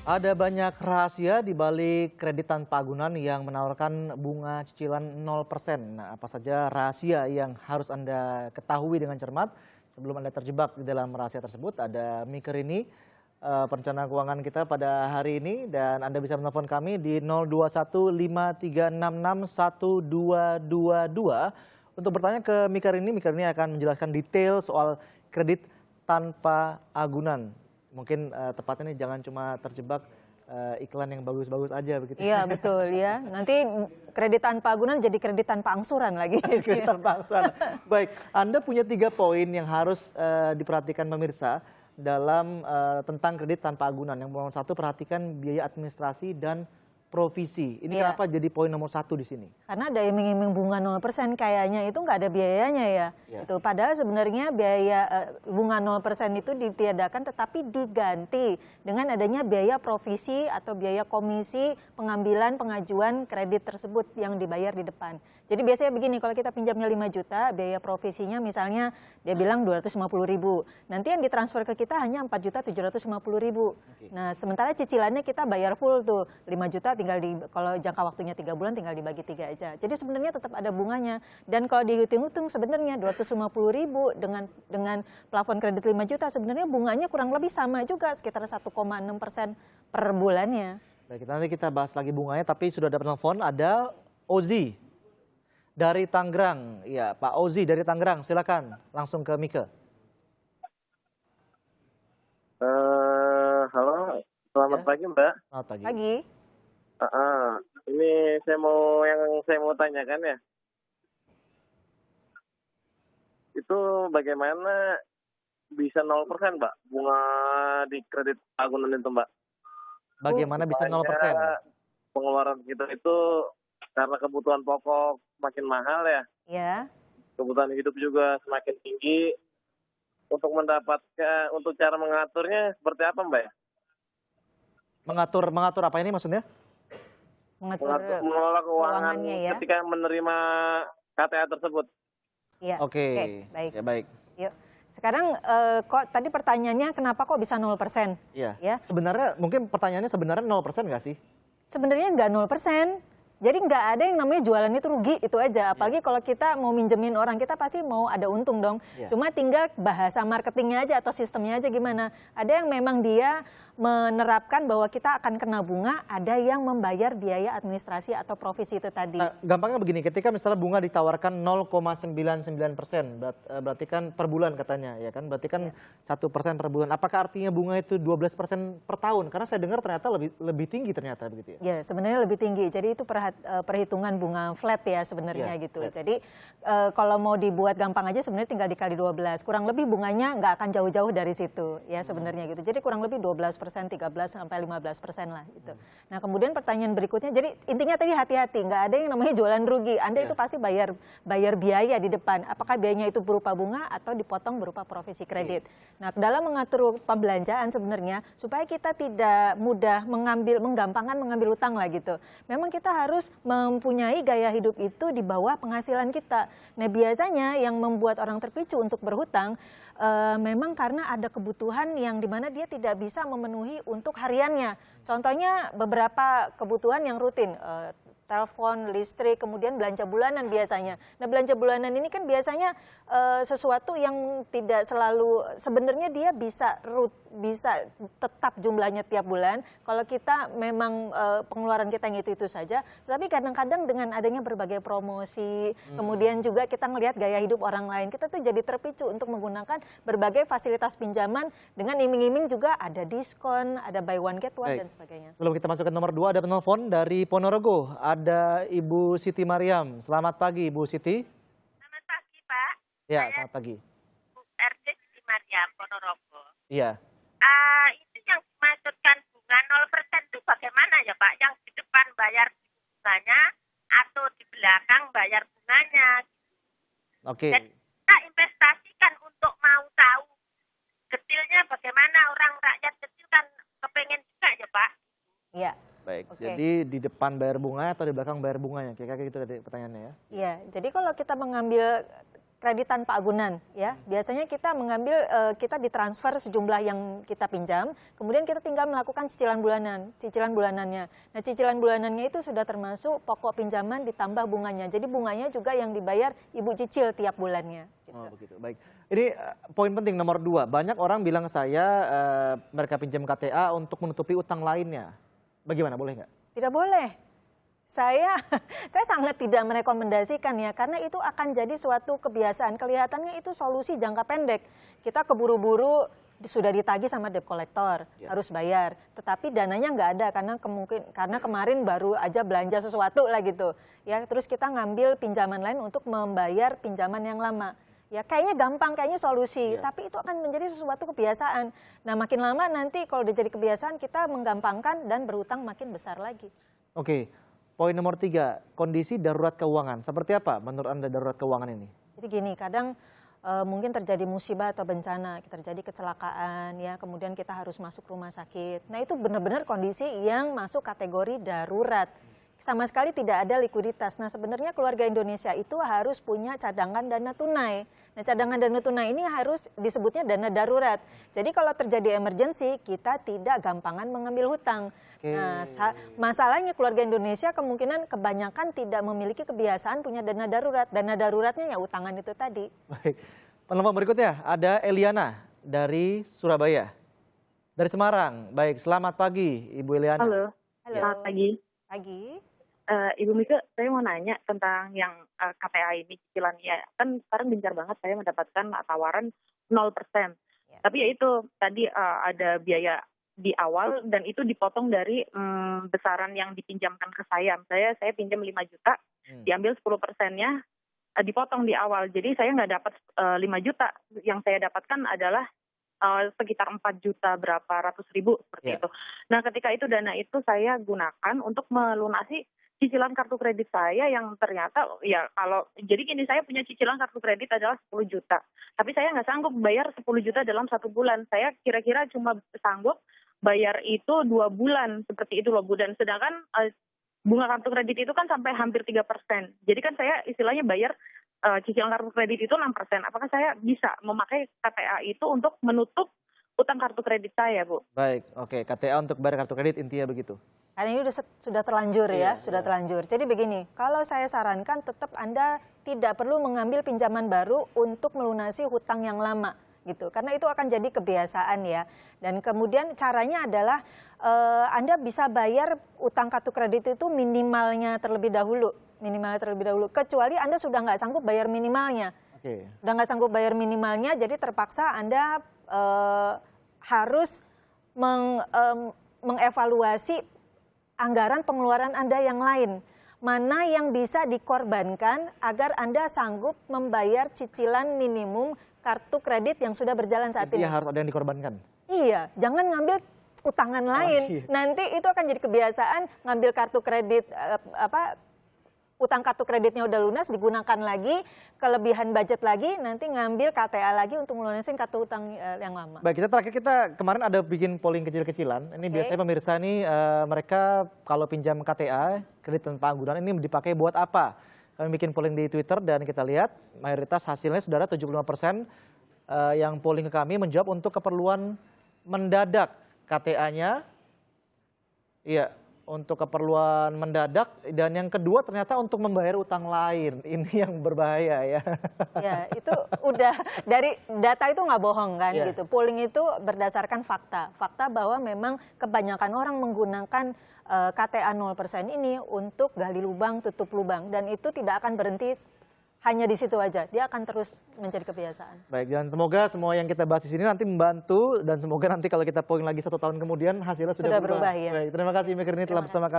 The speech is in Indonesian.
Ada banyak rahasia di balik kredit tanpa agunan yang menawarkan bunga cicilan 0%. Nah, apa saja rahasia yang harus Anda ketahui dengan cermat sebelum Anda terjebak di dalam rahasia tersebut? Ada Mika Rini, perencana keuangan kita pada hari ini, dan Anda bisa menelpon kami di 0215366122 untuk bertanya ke Mika Rini. Mika Rini akan menjelaskan detail soal kredit tanpa agunan. Mungkin tepatnya nih jangan cuma terjebak iklan yang bagus-bagus aja begitu. Iya betul ya. Nanti kredit tanpa agunan jadi kredit tanpa angsuran lagi. Kredit tanpa angsuran. Baik, Anda punya 3 poin yang harus diperhatikan pemirsa dalam tentang kredit tanpa agunan. Yang nomor 1, perhatikan biaya administrasi dan provisi. Ini kenapa jadi poin nomor 1 di sini? Karena ada iming-iming bunga 0% kayaknya itu nggak ada biayanya ya. Itu padahal sebenarnya biaya bunga 0% itu ditiadakan tetapi diganti dengan adanya biaya provisi atau biaya komisi pengambilan pengajuan kredit tersebut yang dibayar di depan. Jadi biasanya begini, kalau kita pinjamnya 5 juta, biaya provisinya misalnya dia bilang 250.000. Nanti yang ditransfer ke kita hanya 4.750.000. Nah, sementara cicilannya kita bayar full tuh 5 juta tinggal kalau jangka waktunya 3 bulan tinggal dibagi 3 aja. Jadi sebenarnya tetap ada bunganya. Dan kalau dihitung-hitung sebenarnya 250.000 dengan plafon kredit 5 juta sebenarnya bunganya kurang lebih sama juga, sekitar 1,6% per bulannya. Baik, nanti kita bahas lagi bunganya, tapi sudah ada telepon, ada Ozi dari Tangerang. Ya, Pak Ozi dari Tangerang, silakan langsung ke Mika. Halo, selamat pagi Mbak. Selamat pagi. Ini saya mau tanyakan ya. Itu bagaimana bisa 0% Mbak bunga di kredit agunan itu Mbak? Bagaimana bisa 0%? Pengeluaran kita itu karena kebutuhan pokok makin mahal ya. Ya. Kebutuhan hidup juga semakin tinggi. Untuk cara mengaturnya seperti apa Mbak? Mengatur apa ini maksudnya? Mengelola keuangan ya? ketika menerima KTA tersebut. Iya. Oke, baik. Ya, baik. Yuk. Sekarang kok tadi pertanyaannya kenapa kok bisa 0%? Iya. Ya. Sebenarnya mungkin pertanyaannya sebenarnya 0% nggak sih? Sebenarnya nggak 0%. Jadi nggak ada yang namanya jualan itu rugi, itu aja. Apalagi kalau kita mau minjemin orang, kita pasti mau ada untung dong. Cuma tinggal bahasa marketingnya aja atau sistemnya aja gimana. Ada yang memang dia menerapkan bahwa kita akan kena bunga, ada yang membayar biaya administrasi atau provisi itu tadi. Nah, gampangnya begini, ketika misalnya bunga ditawarkan 0,99%, berarti kan per bulan katanya, ya kan? Berarti kan 1% per bulan. Apakah artinya bunga itu 12% per tahun? Karena saya dengar ternyata lebih tinggi ternyata begitu ya? Ya, sebenarnya lebih tinggi. Jadi itu perhitungan bunga flat ya sebenarnya gitu. Flat. Jadi kalau mau dibuat gampang aja sebenarnya tinggal dikali 12. Kurang lebih bunganya nggak akan jauh-jauh dari situ ya sebenarnya gitu. Jadi kurang lebih 12%, 13-15% lah gitu. Nah kemudian pertanyaan berikutnya, jadi intinya tadi hati-hati, nggak ada yang namanya jualan rugi. Anda itu pasti bayar biaya di depan. Apakah biayanya itu berupa bunga atau dipotong berupa provisi kredit. Nah dalam mengatur pembelanjaan sebenarnya supaya kita tidak mudah menggampangkan mengambil utang lah gitu. Memang kita harus mempunyai gaya hidup itu di bawah penghasilan kita. Nah biasanya yang membuat orang terpicu untuk berhutang memang karena ada kebutuhan yang dimana dia tidak bisa memenuhi untuk hariannya. Contohnya beberapa kebutuhan yang rutin, telepon, listrik, kemudian belanja bulanan biasanya. Nah belanja bulanan ini kan biasanya sesuatu yang tidak selalu, sebenarnya dia bisa tetap jumlahnya tiap bulan. Kalau kita memang pengeluaran kita yang itu saja, tapi kadang-kadang dengan adanya berbagai promosi, kemudian juga kita melihat gaya hidup orang lain, kita tuh jadi terpicu untuk menggunakan berbagai fasilitas pinjaman dengan iming-iming juga ada diskon, ada buy one get one dan sebagainya. Sebelum kita masuk ke nomor 2, ada penelpon dari Ponorogo. Ada Ibu Siti Mariam. Selamat pagi Ibu Siti. Selamat pagi Pak. Ya, selamat pagi. Bu RT Siti Mariam, Ponorogo. Iya. Itu yang dimaksudkan bunga 0% itu bagaimana ya Pak? Yang di depan bayar bunganya atau di belakang bayar bunganya? Oke. Dan kita investasikan untuk mau tahu detailnya bagaimana, orang rakyat kecil kan kepengen juga ya Pak. Iya. Baik, jadi di depan bayar bunga atau di belakang bayar bunganya? Kira-kira gitu tadi pertanyaannya ya? Iya, jadi kalau kita mengambil kredit tanpa agunan ya. Biasanya kita mengambil kita ditransfer sejumlah yang kita pinjam, kemudian kita tinggal melakukan cicilan bulanannya. Nah, cicilan bulanannya itu sudah termasuk pokok pinjaman ditambah bunganya. Jadi bunganya juga yang dibayar ibu cicil tiap bulannya. Gitu. Oh begitu, baik. Ini poin penting nomor 2. Banyak orang bilang ke saya mereka pinjam KTA untuk menutupi utang lainnya. Bagaimana, boleh nggak? Tidak boleh. Saya sangat tidak merekomendasikan ya, karena itu akan jadi suatu kebiasaan. Kelihatannya itu solusi jangka pendek. Kita keburu-buru sudah ditagih sama debt collector, harus bayar. Tetapi dananya nggak ada karena kemarin baru aja belanja sesuatu lah gitu. Ya, terus kita ngambil pinjaman lain untuk membayar pinjaman yang lama. Ya kayaknya gampang, kayaknya solusi, tapi itu akan menjadi sesuatu kebiasaan. Nah makin lama nanti kalau udah jadi kebiasaan kita menggampangkan dan berhutang makin besar lagi. Oke, poin nomor 3, kondisi darurat keuangan. Seperti apa menurut Anda darurat keuangan ini? Jadi gini, kadang mungkin terjadi musibah atau bencana, terjadi kecelakaan, ya kemudian kita harus masuk rumah sakit. Nah itu benar-benar kondisi yang masuk kategori darurat. Sama sekali tidak ada likuiditas. Nah sebenarnya keluarga Indonesia itu harus punya cadangan dana tunai. Nah cadangan dana tunai ini harus disebutnya dana darurat. Jadi kalau terjadi emergensi kita tidak gampangan mengambil hutang. Nah masalahnya keluarga Indonesia kemungkinan kebanyakan tidak memiliki kebiasaan punya dana darurat. Dana daruratnya ya utangan itu tadi. Baik, penelpon berikutnya ada Eliana dari Surabaya. Dari Semarang. Baik, selamat pagi Ibu Eliana. Halo, selamat pagi. Ibu Mika, saya mau nanya tentang yang KTA ini cicilannya. Kan sekarang gencar banget saya mendapatkan tawaran 0%. Tapi ya itu tadi ada biaya di awal dan itu dipotong dari besaran yang dipinjamkan ke saya. Saya pinjam 5 juta, diambil 10%-nya dipotong di awal. Jadi saya nggak dapat 5 juta. Yang saya dapatkan adalah sekitar 4 juta berapa ratus ribu seperti itu. Nah ketika itu dana itu saya gunakan untuk melunasi cicilan kartu kredit saya yang ternyata ya kalau jadi gini, saya punya cicilan kartu kredit adalah 10 juta. Tapi saya nggak sanggup bayar 10 juta dalam 1 bulan. Saya kira-kira cuma sanggup bayar itu 2 bulan seperti itu loh Bu. Dan sedangkan bunga kartu kredit itu kan sampai hampir 3%. Jadi kan saya istilahnya bayar cicilan kartu kredit itu 6%. Apakah saya bisa memakai KTA itu untuk menutup utang kartu kredit saya, Bu? Baik, oke. KTA untuk bayar kartu kredit intinya begitu. Karena ini sudah terlanjur ya, sudah terlanjur. Jadi begini, kalau saya sarankan tetap Anda tidak perlu mengambil pinjaman baru untuk melunasi hutang yang lama gitu. Karena itu akan jadi kebiasaan ya. Dan kemudian caranya adalah Anda bisa bayar utang kartu kredit itu minimalnya terlebih dahulu. Kecuali Anda sudah nggak sanggup bayar minimalnya. Udah nggak sanggup bayar minimalnya, jadi terpaksa Anda harus mengevaluasi anggaran pengeluaran Anda yang lain. Mana yang bisa dikorbankan agar Anda sanggup membayar cicilan minimum kartu kredit yang sudah berjalan saat ini. Iya, harus ada yang dikorbankan. Iya, jangan ngambil utangan lain. Nanti itu akan jadi kebiasaan ngambil kartu kredit utang kartu kreditnya udah lunas, digunakan lagi, kelebihan budget lagi, nanti ngambil KTA lagi untuk melunasin kartu utang yang lama. Baik, kita kemarin ada bikin polling kecil-kecilan. Ini biasanya pemirsa nih mereka kalau pinjam KTA, kredit tanpa agunan, ini dipakai buat apa? Kami bikin polling di Twitter dan kita lihat mayoritas hasilnya saudara 75% yang polling ke kami menjawab untuk keperluan mendadak KTA-nya. Iya. Untuk keperluan mendadak, dan yang kedua ternyata untuk membayar utang lain. Ini yang berbahaya ya. Ya itu udah dari data itu nggak bohong kan gitu. Polling itu berdasarkan fakta bahwa memang kebanyakan orang menggunakan KTA 0% ini untuk gali lubang, tutup lubang, dan itu tidak akan berhenti hanya di situ aja, dia akan terus menjadi kebiasaan. Baik, dan semoga semua yang kita bahas di sini nanti membantu, dan semoga nanti kalau kita polling lagi 1 tahun kemudian hasilnya sudah berubah. Ya. Baik, terima kasih Mbak Rini telah bersama kami.